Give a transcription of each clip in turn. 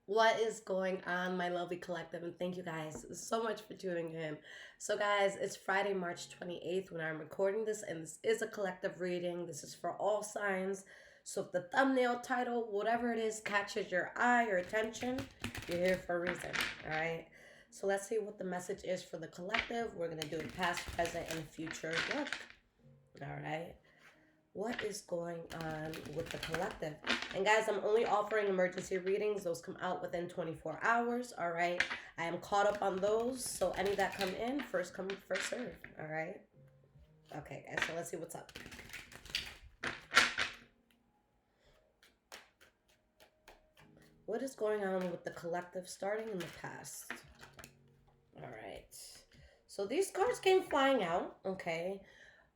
What is going on, my lovely collective? And thank you guys so much for tuning in. So, guys, it's Friday, March 28th when I'm recording this, and this is a collective reading. This is for all signs. So, if the thumbnail title, whatever it is, catches your eye or attention, you're here for a reason. All right. So, let's see what the message is for the collective. We're going to do it past, present, and future look. All right. What is going on with the collective? And guys, I'm only offering emergency readings. Those come out within 24 hours. All right. I am caught up on those. So any that come in, first come, first serve. All right. Okay, guys. So let's see what's up. What is going on with the collective starting in the past? All right. So these cards came flying out. Okay.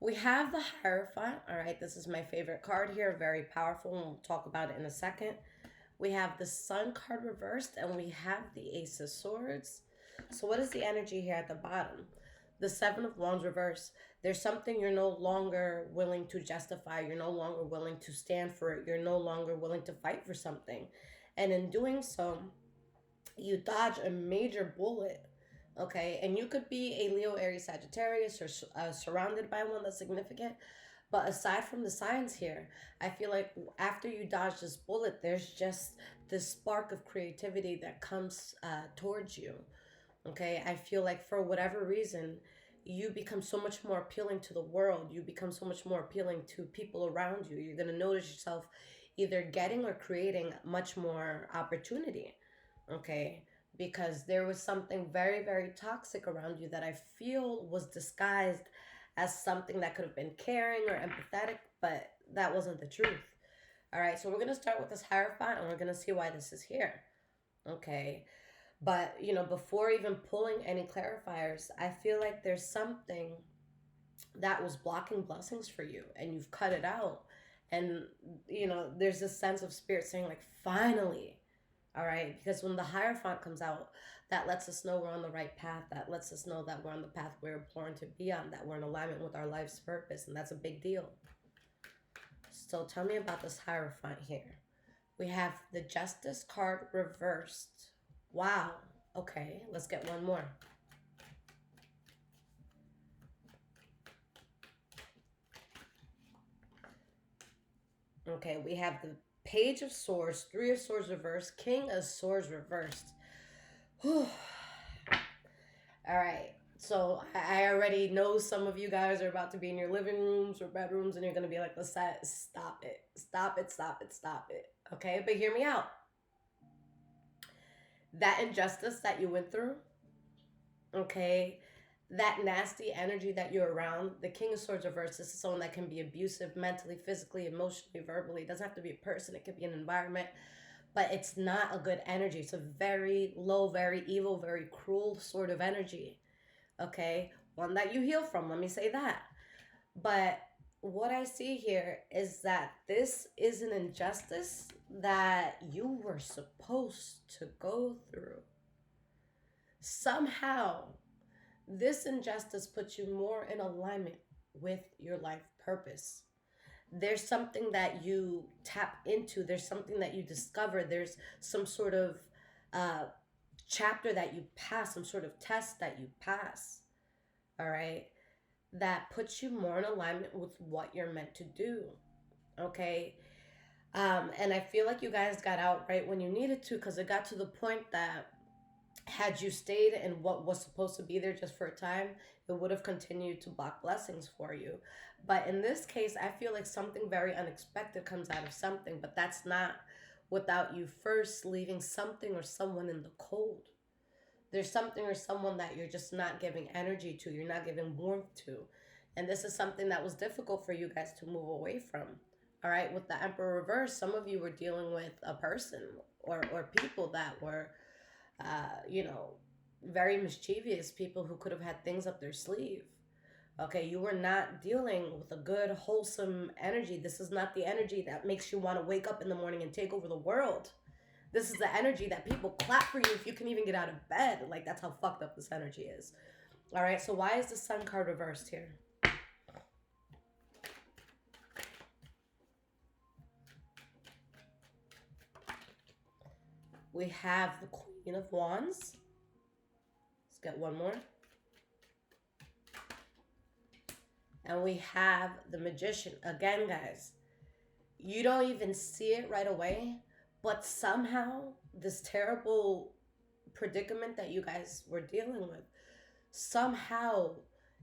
We have the Hierophant. All right. This is my favorite card here. Very powerful. And we'll talk about it in a second. We have the Sun card reversed, and we have the Ace of Swords. So what is the energy here at the bottom? The Seven of Wands reversed. There's something you're no longer willing to justify. You're no longer willing to stand for it. You're no longer willing to fight for something. And in doing so, you dodge a major bullet. Okay, and you could be a Leo, Aries, Sagittarius, or surrounded by one that's significant. But aside from the signs here, I feel like after you dodge this bullet, there's just this spark of creativity that comes towards you. Okay, I feel like for whatever reason, you become so much more appealing to the world. You become so much more appealing to people around you. You're going to notice yourself either getting or creating much more opportunity. Okay, because there was something very, very toxic around you that I feel was disguised as something that could have been caring or empathetic, but that wasn't the truth. All right, so we're going to start with this Hierophant and we're going to see why this is here. Okay, but before even pulling any clarifiers, I feel like there's something that was blocking blessings for you and you've cut it out. And, there's this sense of spirit saying, like, finally. All right, because when the Hierophant comes out, that lets us know we're on the right path. That lets us know that we're on the path we're born to be on, that we're in alignment with our life's purpose, and that's a big deal. So tell me about this Hierophant here. We have the Justice card reversed. Wow. Okay, let's get one more. Okay, we have the Page of Swords, Three of Swords reversed, King of Swords reversed. Whew. All right. So I already know some of you guys are about to be in your living rooms or bedrooms and you're going to be like, Lisette, stop it. Stop it, stop it, stop it. Okay, but hear me out. That injustice that you went through, okay, that nasty energy that you're around, the King of Swords reversed, this is someone that can be abusive mentally, physically, emotionally, verbally. It doesn't have to be a person. It could be an environment. But it's not a good energy. It's a very low, very evil, very cruel sort of energy. Okay? One that you heal from, let me say that. But what I see here is that this is an injustice that you were supposed to go through. Somehow, this injustice puts you more in alignment with your life purpose. There's something that you tap into, there's something that you discover, there's some sort of uh, chapter that you pass, some sort of test that you pass, all right, that puts you more in alignment with what you're meant to do, okay? And I feel like you guys got out right when you needed to, because it got to the point that had you stayed in what was supposed to be there just for a time, it would have continued to block blessings for you. But in this case, I feel like something very unexpected comes out of something, but that's not without you first leaving something or someone in the cold. There's something or someone that you're just not giving energy to, you're not giving warmth to. And this is something that was difficult for you guys to move away from. All right, with the Emperor reverse, some of you were dealing with a person or people that were very mischievous, people who could have had things up their sleeve. Okay, you were not dealing with a good, wholesome energy. This is not the energy that makes you want to wake up in the morning and take over the world. This is the energy that people clap for you if you can even get out of bed. Like, that's how fucked up this energy is. All right, so why is the Sun card reversed here? We have the Queen of Wands. Let's get one more. And we have the Magician. Again, guys, you don't even see it right away, but somehow this terrible predicament that you guys were dealing with, somehow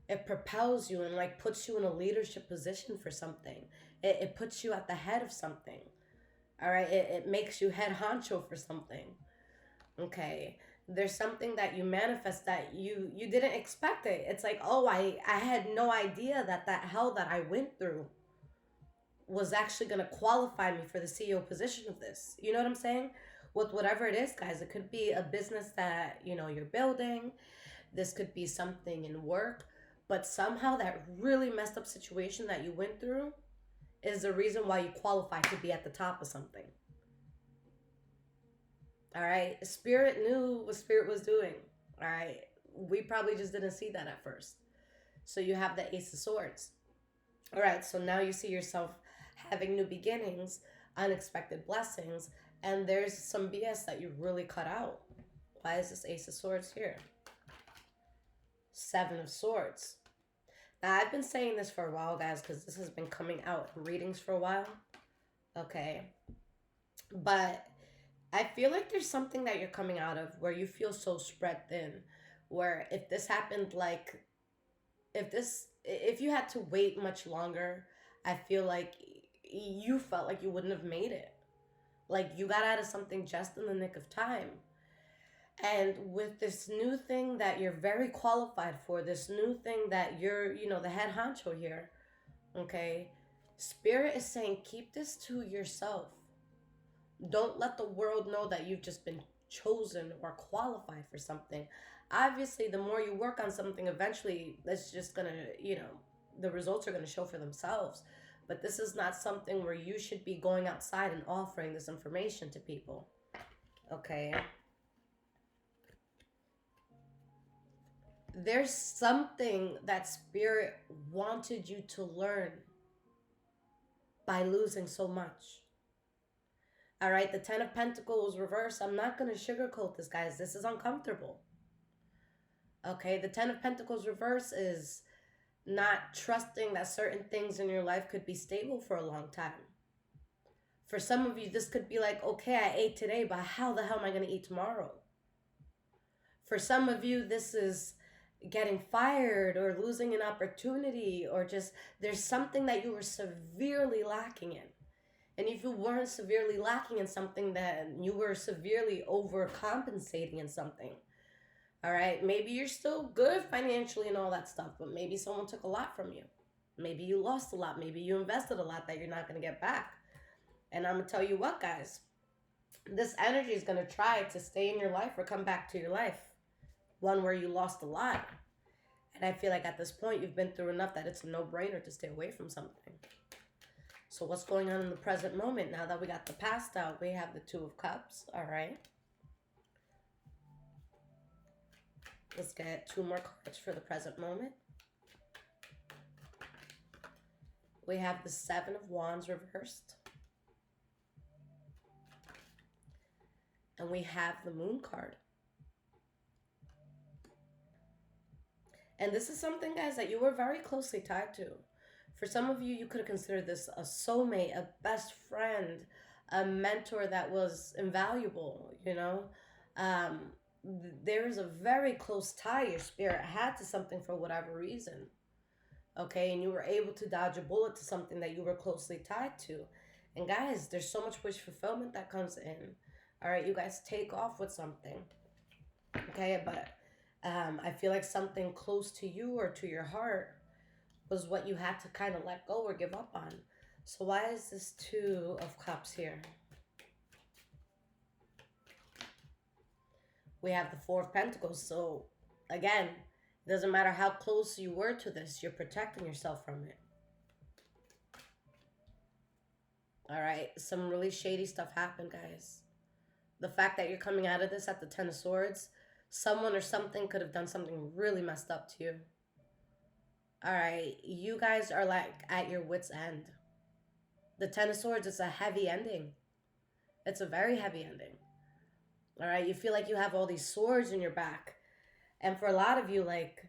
it propels you and like puts you in a leadership position for something. It puts you at the head of something. All right. It makes you head honcho for something. Okay. There's something that you manifest that you didn't expect it. It's like, oh, I had no idea that that hell that I went through was actually going to qualify me for the CEO position of this. You know what I'm saying? With whatever it is, guys, it could be a business that, you know, you're building. This could be something in work, but somehow that really messed up situation that you went through is the reason why you qualify to be at the top of something. All right. Spirit knew what Spirit was doing. All right. We probably just didn't see that at first. So you have the Ace of Swords. All right. So now you see yourself having new beginnings, unexpected blessings, and there's some BS that you really cut out. Why is this Ace of Swords here? Seven of Swords. Now, I've been saying this for a while, guys, because this has been coming out in readings for a while. Okay. But I feel like there's something that you're coming out of where you feel so spread thin. Where if this happened, like, if you had to wait much longer, I feel like you felt like you wouldn't have made it. Like, you got out of something just in the nick of time. And with this new thing that you're very qualified for, this new thing that you're, you know, the head honcho here, okay? Spirit is saying, keep this to yourself. Don't let the world know that you've just been chosen or qualified for something. Obviously, the more you work on something, eventually that's just going to, you know, the results are going to show for themselves. But this is not something where you should be going outside and offering this information to people. Okay? There's something that Spirit wanted you to learn by losing so much. All right, the Ten of Pentacles reverse. I'm not going to sugarcoat this, guys. This is uncomfortable. Okay, the Ten of Pentacles reverse is not trusting that certain things in your life could be stable for a long time. For some of you, this could be like, okay, I ate today, but how the hell am I going to eat tomorrow? For some of you, this is getting fired or losing an opportunity, or just there's something that you were severely lacking in. And if you weren't severely lacking in something, then you were severely overcompensating in something. All right, maybe you're still good financially and all that stuff, but maybe someone took a lot from you. Maybe you lost a lot. Maybe you invested a lot that you're not going to get back. And I'm going to tell you what, guys, this energy is going to try to stay in your life or come back to your life. One where you lost a lot. And I feel like at this point, you've been through enough that it's a no-brainer to stay away from something. So what's going on in the present moment? Now that we got the past out, we have the Two of Cups. All right. Let's get two more cards for the present moment. We have the Seven of Wands reversed. And we have the Moon card. And this is something, guys, that you were very closely tied to. For some of you, you could have considered this a soulmate, a best friend, a mentor that was invaluable, you know. There is a very close tie your spirit had to something for whatever reason. Okay, and you were able to dodge a bullet to something that you were closely tied to. And guys, there's so much wish fulfillment that comes in. All right, you guys take off with something. Okay, but I feel like something close to you or to your heart was what you had to kind of let go or give up on. So why is this Two of Cups here? We have the Four of Pentacles. So again, it doesn't matter how close you were to this, you're protecting yourself from it. All right, some really shady stuff happened, guys. The fact that you're coming out of this at the Ten of Swords, someone or something could have done something really messed up to you. All right, you guys are like at your wit's end. The Ten of Swords is a heavy ending. It's a very heavy ending. All right. You feel like you have all these swords in your back. And for a lot of you, like,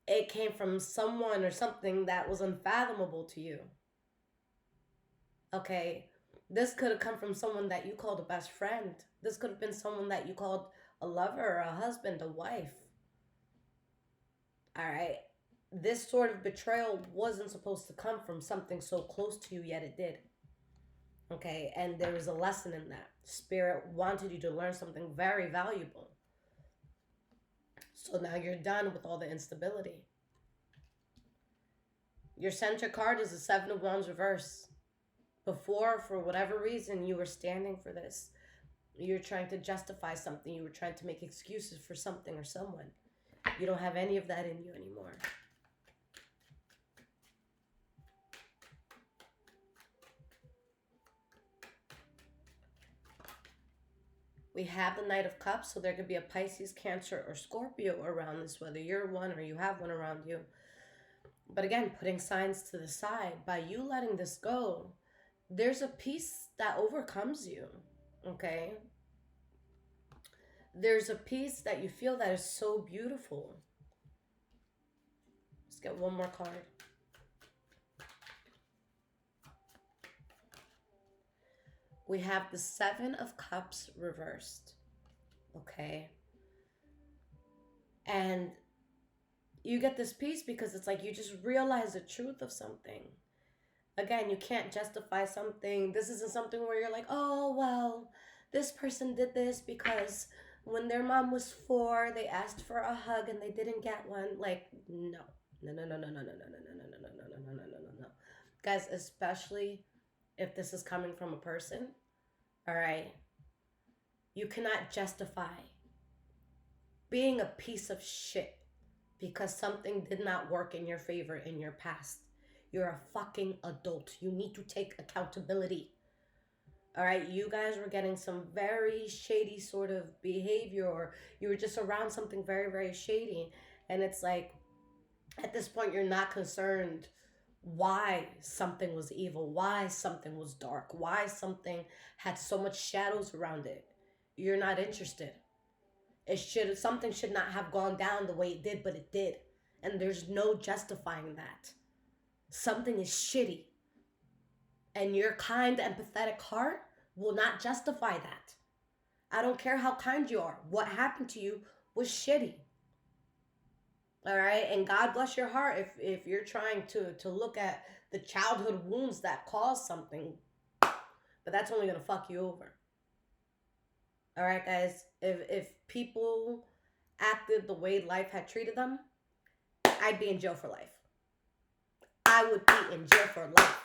it came from someone or something that was unfathomable to you. Okay. This could have come from someone that you called a best friend. This could have been someone that you called a lover, a husband, a wife. All right. This sort of betrayal wasn't supposed to come from something so close to you, yet it did. Okay. And there was a lesson in that. Spirit wanted you to learn something very valuable. So now you're done with all the instability. Your center card is the Seven of Wands reverse. Before, for whatever reason, you were standing for this. You were trying to justify something. You were trying to make excuses for something or someone. You don't have any of that in you anymore. We have the Knight of Cups, so there could be a Pisces, Cancer, or Scorpio around this, whether you're one or you have one around you. But again, putting signs to the side, by you letting this go, there's a peace that overcomes you, okay? There's a peace that you feel that is so beautiful. Let's get one more card. We have the Seven of Cups reversed, okay? And you get this peace because it's like you just realize the truth of something. Again, you can't justify something. This isn't something where you're like, oh, well, this person did this because when their mom was 4, they asked for a hug and they didn't get one. Like, no. No, no, no, no, no, no, no, no, no, no, no, no, no, no, no, no, no. Guys, especially if this is coming from a person, all right, you cannot justify being a piece of shit because something did not work in your favor in your past. You're a fucking adult. You need to take accountability. All right, you guys were getting some very shady sort of behavior, or you were just around something very, very shady. And it's like, at this point, you're not concerned why something was evil, why something was dark, why something had so much shadows around it. You're not interested. Something should not have gone down the way it did, but it did. And there's no justifying that. Something is shitty. And your kind, empathetic heart will not justify that. I don't care how kind you are. What happened to you was shitty. All right? And God bless your heart if you're trying to look at the childhood wounds that caused something. But that's only going to fuck you over. All right, guys? If people acted the way life had treated them, I'd be in jail for life. I would be in jail for life.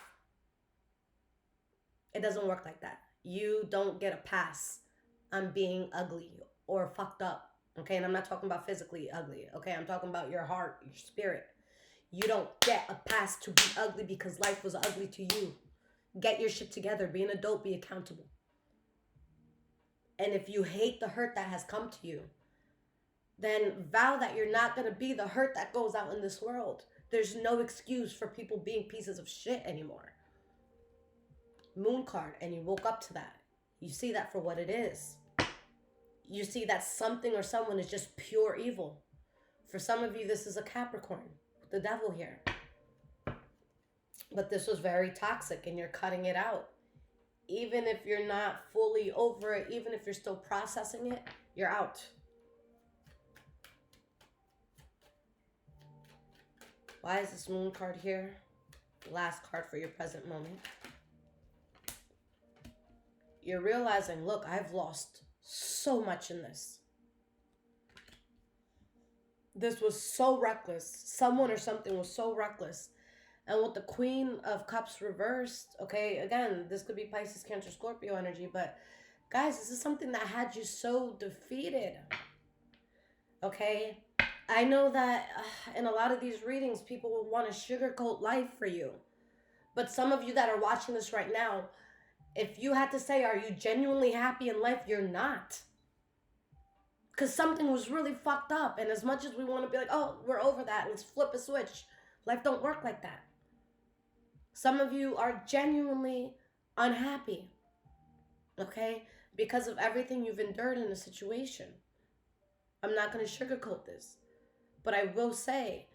It doesn't work like that. You don't get a pass on being ugly or fucked up. Okay, and I'm not talking about physically ugly. Okay, I'm talking about your heart, your spirit. You don't get a pass to be ugly because life was ugly to you. Get your shit together. Be an adult. Be accountable. And if you hate the hurt that has come to you, then vow that you're not going to be the hurt that goes out in this world. There's no excuse for people being pieces of shit anymore. Moon card, and you woke up to that. You see that for what it is. You see that something or someone is just pure evil. For some of you, this is a Capricorn, the devil here. But this was very toxic and you're cutting it out. Even if you're not fully over it, even if you're still processing it, you're out. Why is this moon card here? Last card for your present moment. You're realizing, look, I've lost so much in this. This was so reckless. Someone or something was so reckless. And with the Queen of Cups reversed, okay, again, this could be Pisces, Cancer, Scorpio energy, but guys, this is something that had you so defeated. Okay? I know that in a lot of these readings, people will want to sugarcoat life for you. But some of you that are watching this right now, if you had to say, are you genuinely happy in life? You're not. Because something was really fucked up. And as much as we want to be like, oh, we're over that, let's flip a switch. Life don't work like that. Some of you are genuinely unhappy. Okay? because of everything you've endured in the situation. I'm not going to sugarcoat this, but I will say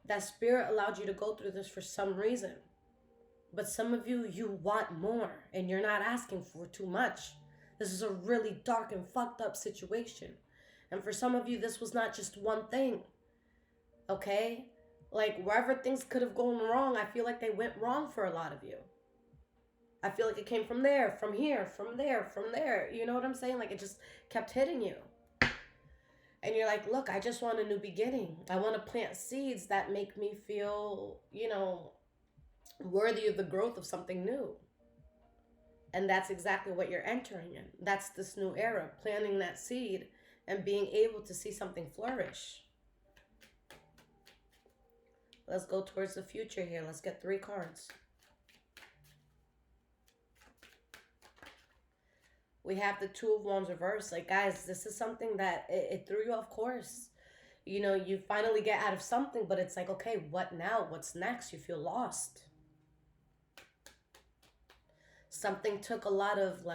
that spirit allowed you to go through this for some reason. But some of you, you want more and you're not asking for too much. This is a really dark and fucked up situation. And for some of you, this was not just one thing. Okay? Like wherever things could have gone wrong, I feel like they went wrong for a lot of you. I feel like it came from there, from here, from there, from there. You know what I'm saying? Like it just kept hitting you. And you're like, look, I just want a new beginning. I want to plant seeds that make me feel, worthy of the growth of something new. And that's exactly what you're entering in. That's this new era, planting that seed and being able to see something flourish. Let's go towards the future here. Let's get 3 cards. We have the 2 of Wands reversed. Like, guys, this is something that it threw you off course. You finally get out of something, but it's like, okay, what now? What's next? You feel lost. Something took a lot of,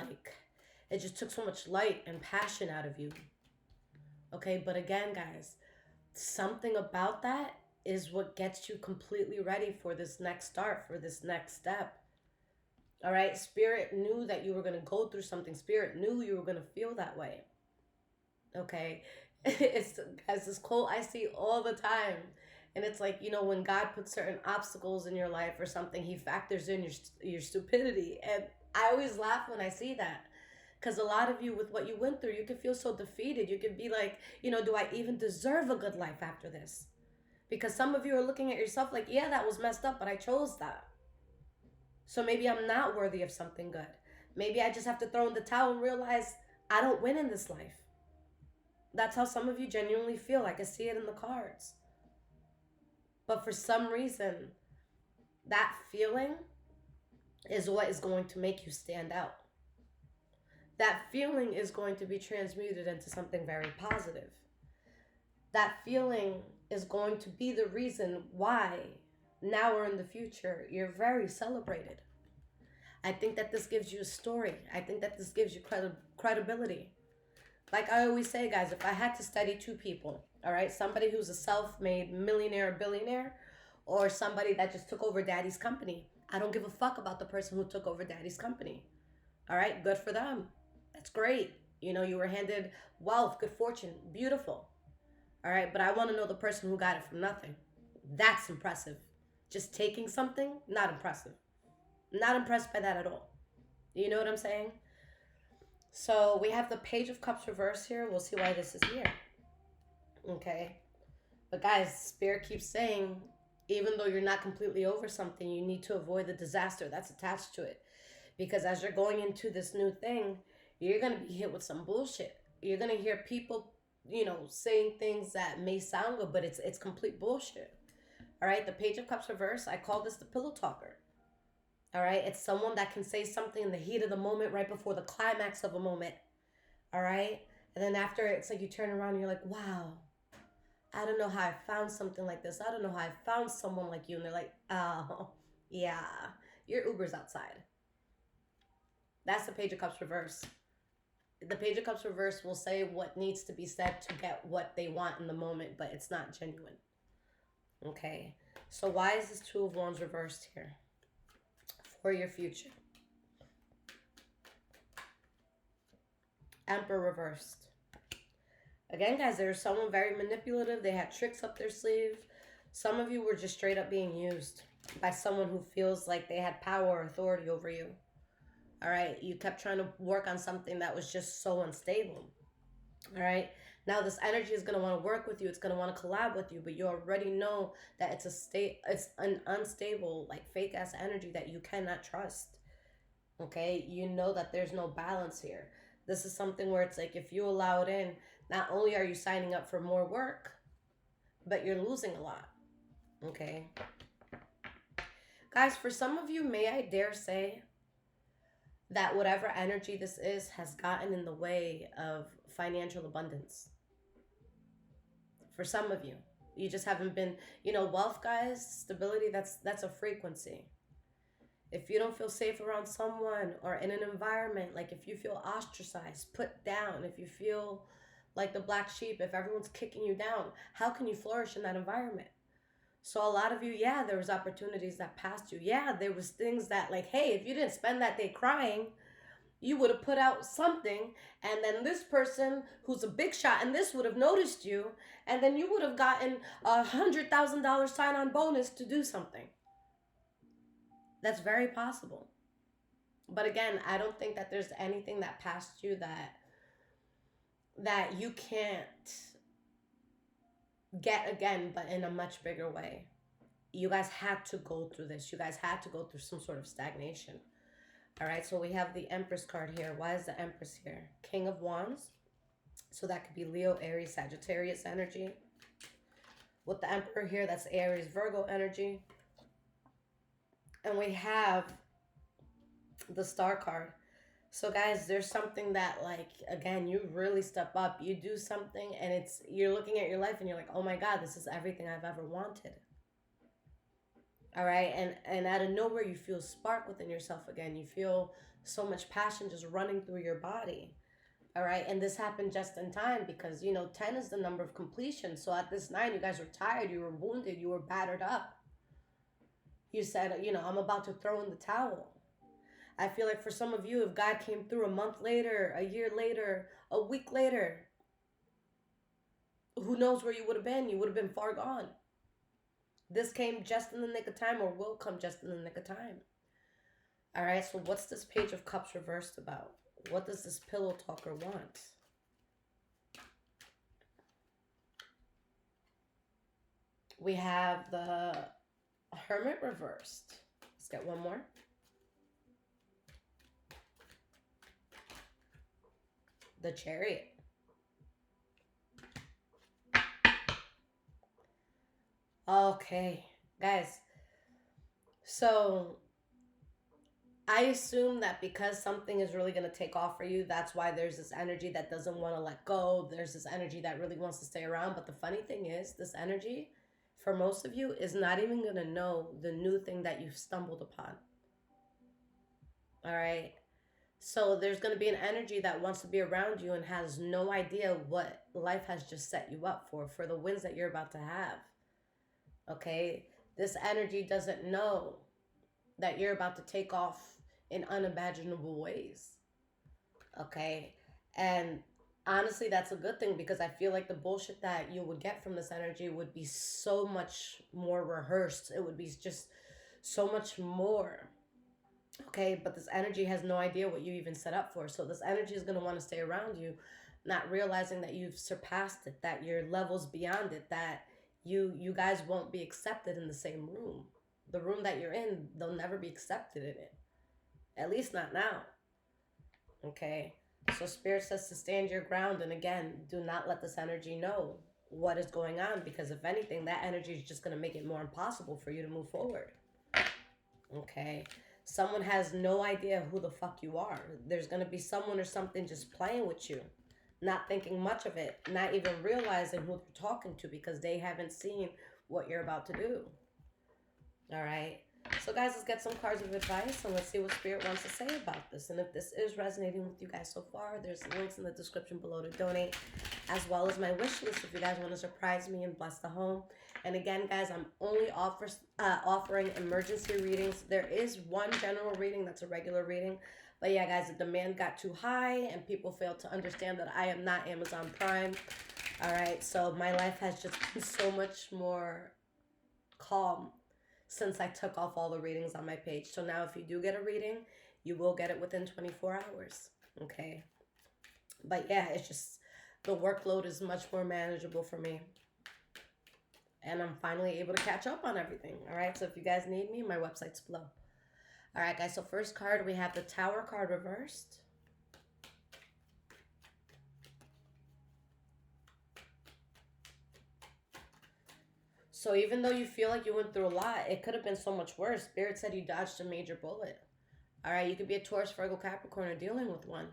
it just took so much light and passion out of you. Okay, but again, guys, something about that is what gets you completely ready for this next start, for this next step. All right, Spirit knew that you were going to go through something. Spirit knew you were going to feel that way. Okay, it's, guys, this quote I see all the time. And it's like, when God puts certain obstacles in your life or something, he factors in your stupidity. And I always laugh when I see that. Because a lot of you, with what you went through, you can feel so defeated. You can be like, do I even deserve a good life after this? Because some of you are looking at yourself like, yeah, that was messed up, but I chose that. So maybe I'm not worthy of something good. Maybe I just have to throw in the towel and realize I don't win in this life. That's how some of you genuinely feel. I can see it in the cards. But for some reason, that feeling is what is going to make you stand out. That feeling is going to be transmuted into something very positive. That feeling is going to be the reason why now or in the future you're very celebrated. I think that this gives you a story. I think that this gives you credibility. Like I always say, guys, if I had to study 2 people, all right, somebody who's a self-made millionaire or billionaire, or somebody that just took over daddy's company, I don't give a fuck about the person who took over daddy's company. All right, good for them. That's great. You were handed wealth, good fortune, beautiful. All right, but I want to know the person who got it from nothing. That's impressive. Just taking something, not impressive. Not impressed by that at all. You know what I'm saying? So we have the Page of Cups reversed here. We'll see why this is here. Okay. But guys, Spirit keeps saying, even though you're not completely over something, you need to avoid the disaster that's attached to it. Because as you're going into this new thing, you're going to be hit with some bullshit. You're going to hear people, saying things that may sound good, but it's complete bullshit. All right, the Page of Cups reverse, I call this the pillow talker. All right, it's someone that can say something in the heat of the moment, right before the climax of a moment. All right, and then after, it's like you turn around and you're like, wow, I don't know how I found something like this. I don't know how I found someone like you. And they're like, oh, yeah, your Uber's outside. That's the Page of Cups reverse. The Page of Cups reverse will say what needs to be said to get what they want in the moment, but it's not genuine. Okay, so why is this 2 of Wands reversed here? For your future. Emperor reversed. Again, guys, there's someone very manipulative. They had tricks up their sleeve. Some of you were just straight up being used by someone who feels like they had power or authority over you. All right, you kept trying to work on something that was just so unstable. All right, now this energy is going to want to work with you. It's going to want to collab with you, but you already know that it's an unstable, like fake ass energy that you cannot trust. Okay, you know that there's no balance here. This is something where it's like if you allow it in, not only are you signing up for more work, but you're losing a lot. Okay, guys, for some of you, may I dare say that whatever energy this is has gotten in the way of financial abundance. For some of you, you just haven't been, wealth, guys, stability, that's a frequency. If you don't feel safe around someone or in an environment, like if you feel ostracized, put down, if you feel like the black sheep, if everyone's kicking you down, how can you flourish in that environment? So a lot of you, yeah, there was opportunities that passed you. Yeah, there was things that like, hey, if you didn't spend that day crying, you would have put out something, and then this person who's a big shot and this would have noticed you, and then you would have gotten $100,000 sign-on bonus to do something. That's very possible. But again, I don't think that there's anything that passed you that you can't get again, but in a much bigger way. You guys had to go through this. You guys had to go through some sort of stagnation. All right, so we have the Empress card here. Why is the Empress here? King of Wands. So that could be Leo, Aries, Sagittarius energy. With the Emperor here, that's Aries, Virgo energy. And we have the Star card. So guys, there's something that, like, again, you really step up. You do something and you're looking at your life and you're like, oh my God, this is everything I've ever wanted. All right, and out of nowhere, you feel spark within yourself again. You feel so much passion just running through your body. All right, and this happened just in time because, 10 is the number of completion. So at this 9, you guys were tired, you were wounded, you were battered up. You said, I'm about to throw in the towel. I feel like for some of you, if God came through a month later, a year later, a week later, who knows where you would have been? You would have been far gone. This came just in the nick of time, or will come just in the nick of time. All right, so what's this Page of Cups reversed about? What does this pillow talker want? We have the Hermit reversed. Let's get one more. The Chariot. Okay, guys. So I assume that because something is really going to take off for you, that's why there's this energy that doesn't want to let go. There's this energy that really wants to stay around. But the funny thing is, this energy, for most of you, is not even going to know the new thing that you've stumbled upon. All right? So there's going to be an energy that wants to be around you and has no idea what life has just set you up for the wins that you're about to have. Okay? This energy doesn't know that you're about to take off in unimaginable ways. Okay? And honestly, that's a good thing because I feel like the bullshit that you would get from this energy would be so much more rehearsed. It would be just so much more. Okay, but this energy has no idea what you even set up for. So this energy is going to want to stay around you, not realizing that you've surpassed it, that your level's beyond it, that you guys won't be accepted in the same room. The room that you're in, they'll never be accepted in it. At least not now. Okay? So Spirit says to stand your ground. And again, do not let this energy know what is going on. Because if anything, that energy is just going to make it more impossible for you to move forward. Okay? Someone has no idea who the fuck you are. There's going to be someone or something just playing with you. Not thinking much of it. Not even realizing who they're talking to because they haven't seen what you're about to do. All right. So guys, let's get some cards of advice and let's see what Spirit wants to say about this. And if this is resonating with you guys so far, there's links in the description below to donate, as well as my wish list if you guys want to surprise me and bless the home. And again, guys, I'm only offering emergency readings. There is one general reading that's a regular reading. But yeah, guys, the demand got too high and people failed to understand that I am not Amazon Prime. All right, so my life has just been so much more calm since I took off all the readings on my page. So now if you do get a reading, you will get it within 24 hours. Okay? But yeah, it's just the workload is much more manageable for me. And I'm finally able to catch up on everything. All right, so if you guys need me, my website's below. All right, guys, so first card, we have the Tower card reversed. So even though you feel like you went through a lot, it could have been so much worse. Spirit said you dodged a major bullet. All right, you could be a Taurus, Virgo, Capricorn, or dealing with one.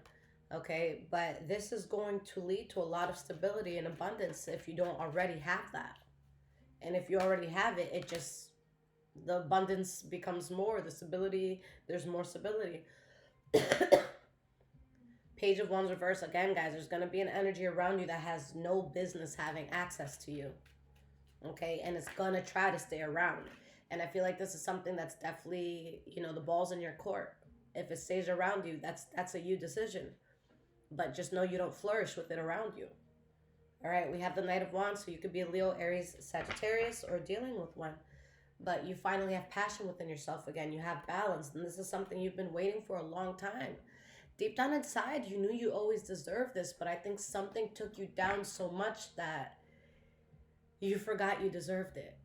Okay, but this is going to lead to a lot of stability and abundance if you don't already have that. And if you already have it, it just The abundance becomes more. The stability, there's more stability. Page of Wands reverse. Again, guys, there's going to be an energy around you that has no business having access to you. Okay? And it's going to try to stay around. And I feel like this is something that's definitely, you know, the ball's in your court. If it stays around you, that's a you decision. But just know you don't flourish with it around you. All right, we have the Knight of Wands, so you could be a Leo, Aries, Sagittarius, or dealing with one. But you finally have passion within yourself again. You have balance, and this is something you've been waiting for a long time. Deep down inside, you knew you always deserved this, but I think something took you down so much that you forgot you deserved it.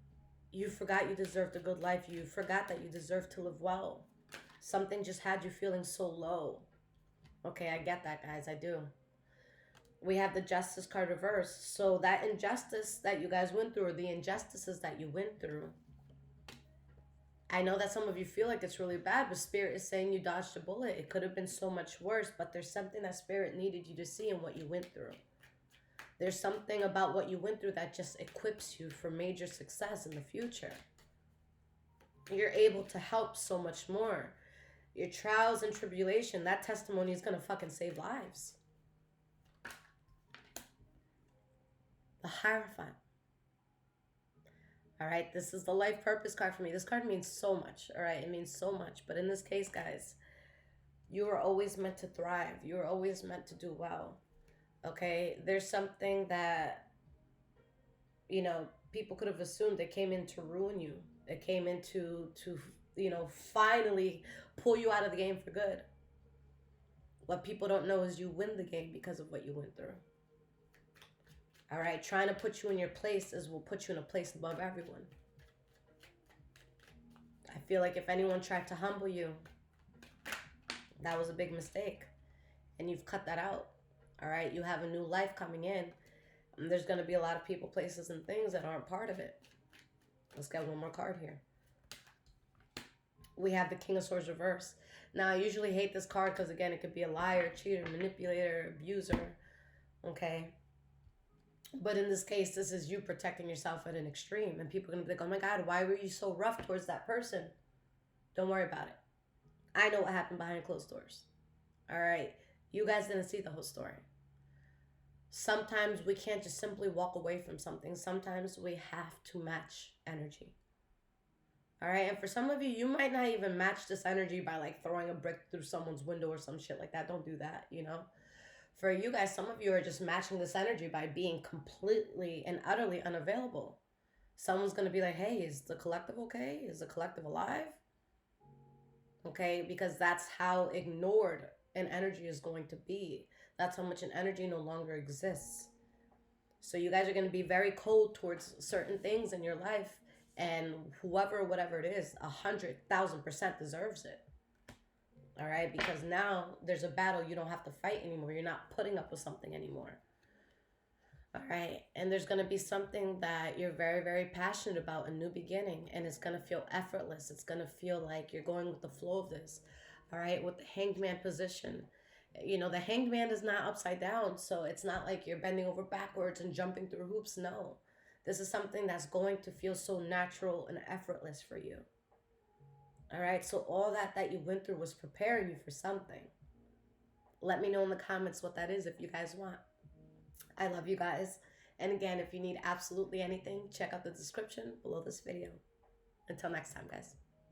You forgot you deserved a good life. You forgot that you deserved to live well. Something just had you feeling so low. Okay, I get that, guys. I do. We have the Justice card reversed. So that injustice that you guys went through, or the injustices that you went through, I know that some of you feel like it's really bad, but Spirit is saying you dodged a bullet. It could have been so much worse, but there's something that Spirit needed you to see in what you went through. There's something about what you went through that just equips you for major success in the future. You're able to help so much more. Your trials and tribulation, that testimony is going to fucking save lives. The Hierophant. All right, this is the life purpose card for me. This card means so much. All right, it means so much. But in this case, guys, you were always meant to thrive. You were always meant to do well. Okay, there's something that, you know, people could have assumed it came in to ruin you. It came in to you know, finally pull you out of the game for good. What people don't know is you win the game because of what you went through. All right, trying to put you in your place will put you in a place above everyone. I feel like if anyone tried to humble you, that was a big mistake. And you've cut that out. All right, you have a new life coming in. And there's going to be a lot of people, places, and things that aren't part of it. Let's get one more card here. We have the King of Swords reverse. Now, I usually hate this card because, again, it could be a liar, cheater, manipulator, abuser. Okay? But in this case, this is you protecting yourself at an extreme. And people are going to be like, oh my God, why were you so rough towards that person? Don't worry about it. I know what happened behind closed doors. All right? You guys didn't see the whole story. Sometimes we can't just simply walk away from something. Sometimes we have to match energy. All right? And for some of you, you might not even match this energy by like throwing a brick through someone's window or some shit like that. Don't do that, you know? For you guys, some of you are just matching this energy by being completely and utterly unavailable. Someone's going to be like, hey, is the collective okay? Is the collective alive? Okay, because that's how ignored an energy is going to be. That's how much an energy no longer exists. So you guys are going to be very cold towards certain things in your life. And whoever, whatever it is, 100,000% deserves it. All right, because now there's a battle you don't have to fight anymore. You're not putting up with something anymore. All right, and there's going to be something that you're very, very passionate about, a new beginning, and it's going to feel effortless. It's going to feel like you're going with the flow of this. All right, with the Hanged Man position. You know, the Hanged Man is not upside down, so it's not like you're bending over backwards and jumping through hoops. No, this is something that's going to feel so natural and effortless for you. All right, so all that you went through was preparing you for something. Let me know in the comments what that is if you guys want. I love you guys. And again, if you need absolutely anything, check out the description below this video. Until next time, guys.